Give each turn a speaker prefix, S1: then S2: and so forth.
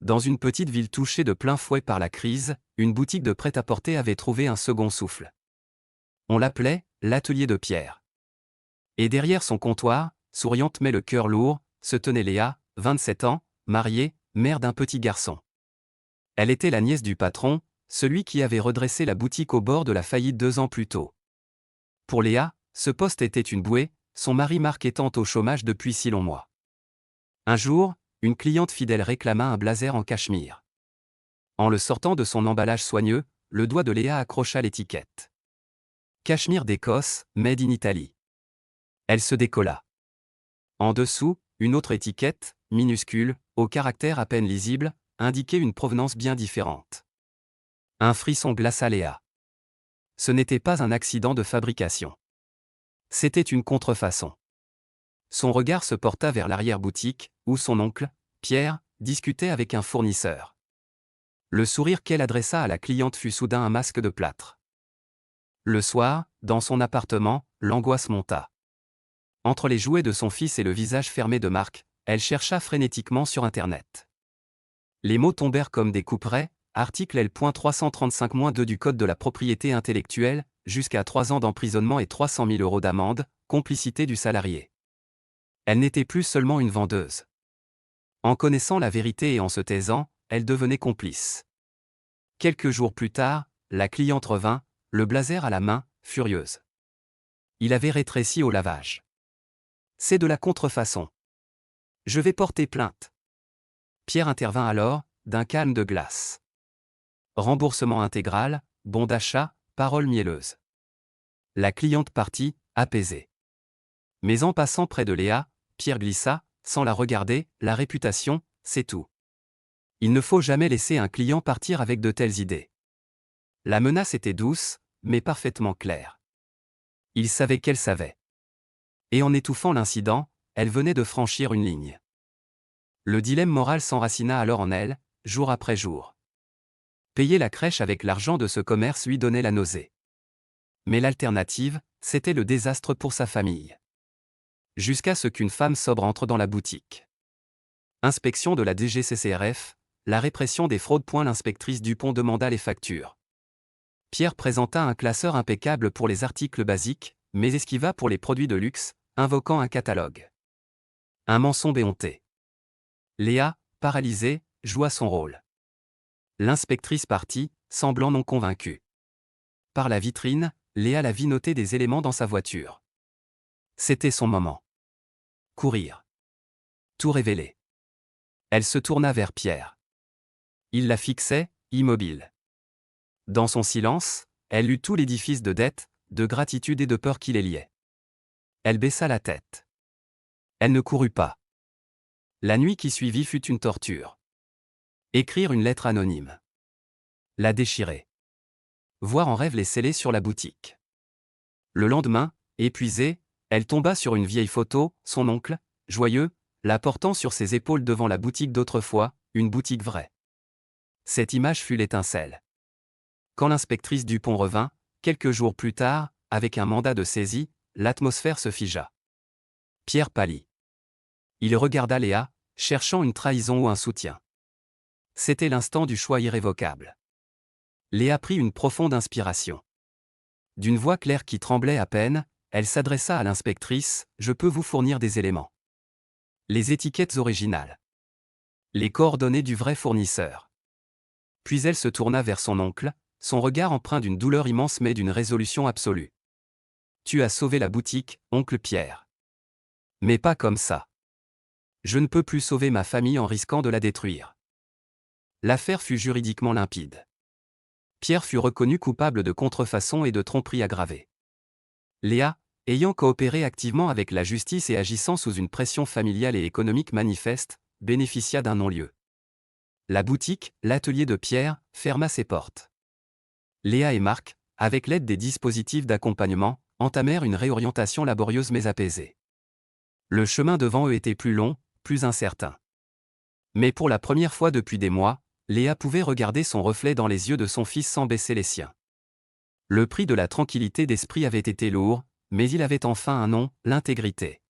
S1: Dans une petite ville touchée de plein fouet par la crise, une boutique de prêt-à-porter avait trouvé un second souffle. On l'appelait « l'atelier de Pierre ». Et derrière son comptoir, souriante mais le cœur lourd, se tenait Léa, 27 ans, mariée, mère d'un petit garçon. Elle était la nièce du patron, celui qui avait redressé la boutique au bord de la faillite 2 ans plus tôt. Pour Léa, ce poste était une bouée, son mari Marc étant au chômage depuis 6 longs mois. Un jour, une cliente fidèle réclama un blazer en cachemire. En le sortant de son emballage soigneux, le doigt de Léa accrocha l'étiquette. Cachemire d'Écosse, made in Italy. Elle se décolla. En dessous, une autre étiquette, minuscule, au caractère à peine lisible, indiquait une provenance bien différente. Un frisson glaça Léa. Ce n'était pas un accident de fabrication. C'était une contrefaçon. Son regard se porta vers l'arrière-boutique, où son oncle, Pierre, discutait avec un fournisseur. Le sourire qu'elle adressa à la cliente fut soudain un masque de plâtre. Le soir, dans son appartement, l'angoisse monta. Entre les jouets de son fils et le visage fermé de Marc, elle chercha frénétiquement sur Internet. Les mots tombèrent comme des couperets, article L.335-2 du Code de la propriété intellectuelle, jusqu'à 3 ans d'emprisonnement et 300 000 € d'amende, complicité du salarié. Elle n'était plus seulement une vendeuse. En connaissant la vérité et en se taisant, elle devenait complice. Quelques jours plus tard, la cliente revint, le blazer à la main, furieuse. Il avait rétréci au lavage. C'est de la contrefaçon. Je vais porter plainte. Pierre intervint alors, d'un calme de glace. Remboursement intégral, bon d'achat, paroles mielleuses. La cliente partit, apaisée. Mais en passant près de Léa, Pierre glissa, sans la regarder, la réputation, c'est tout. Il ne faut jamais laisser un client partir avec de telles idées. La menace était douce, mais parfaitement claire. Il savait qu'elle savait. Et en étouffant l'incident, elle venait de franchir une ligne. Le dilemme moral s'enracina alors en elle, jour après jour. Payer la crèche avec l'argent de ce commerce lui donnait la nausée. Mais l'alternative, c'était le désastre pour sa famille. Jusqu'à ce qu'une femme sobre entre dans la boutique. Inspection de la DGCCRF, la répression des fraudes. L'inspectrice Dupont demanda les factures. Pierre présenta un classeur impeccable pour les articles basiques, mais esquiva pour les produits de luxe, invoquant un catalogue. Un mensonge éhonté. Léa, paralysée, joua son rôle. L'inspectrice partit, semblant non convaincue. Par la vitrine, Léa la vit noter des éléments dans sa voiture. C'était son moment. Courir. Tout révéler. Elle se tourna vers Pierre. Il la fixait, immobile. Dans son silence, elle lut tout l'édifice de dette, de gratitude et de peur qui les liait. Elle baissa la tête. Elle ne courut pas. La nuit qui suivit fut une torture. Écrire une lettre anonyme. La déchirer. Voir en rêve les scellés sur la boutique. Le lendemain, épuisée, elle tomba sur une vieille photo, son oncle, joyeux, la portant sur ses épaules devant la boutique d'autrefois, une boutique vraie. Cette image fut l'étincelle. Quand l'inspectrice Dupont revint, quelques jours plus tard, avec un mandat de saisie, l'atmosphère se figea. Pierre pâlit. Il regarda Léa, cherchant une trahison ou un soutien. C'était l'instant du choix irrévocable. Léa prit une profonde inspiration. D'une voix claire qui tremblait à peine, elle s'adressa à l'inspectrice, « Je peux vous fournir des éléments. Les étiquettes originales. Les coordonnées du vrai fournisseur. » Puis elle se tourna vers son oncle, son regard empreint d'une douleur immense mais d'une résolution absolue. « Tu as sauvé la boutique, oncle Pierre. Mais pas comme ça. Je ne peux plus sauver ma famille en risquant de la détruire. » L'affaire fut juridiquement limpide. Pierre fut reconnu coupable de contrefaçon et de tromperie aggravée. Léa, ayant coopéré activement avec la justice et agissant sous une pression familiale et économique manifeste, bénéficia d'un non-lieu. La boutique, l'atelier de Pierre, ferma ses portes. Léa et Marc, avec l'aide des dispositifs d'accompagnement, entamèrent une réorientation laborieuse mais apaisée. Le chemin devant eux était plus long, plus incertain. Mais pour la première fois depuis des mois, Léa pouvait regarder son reflet dans les yeux de son fils sans baisser les siens. Le prix de la tranquillité d'esprit avait été lourd, mais il avait enfin un nom, l'intégrité.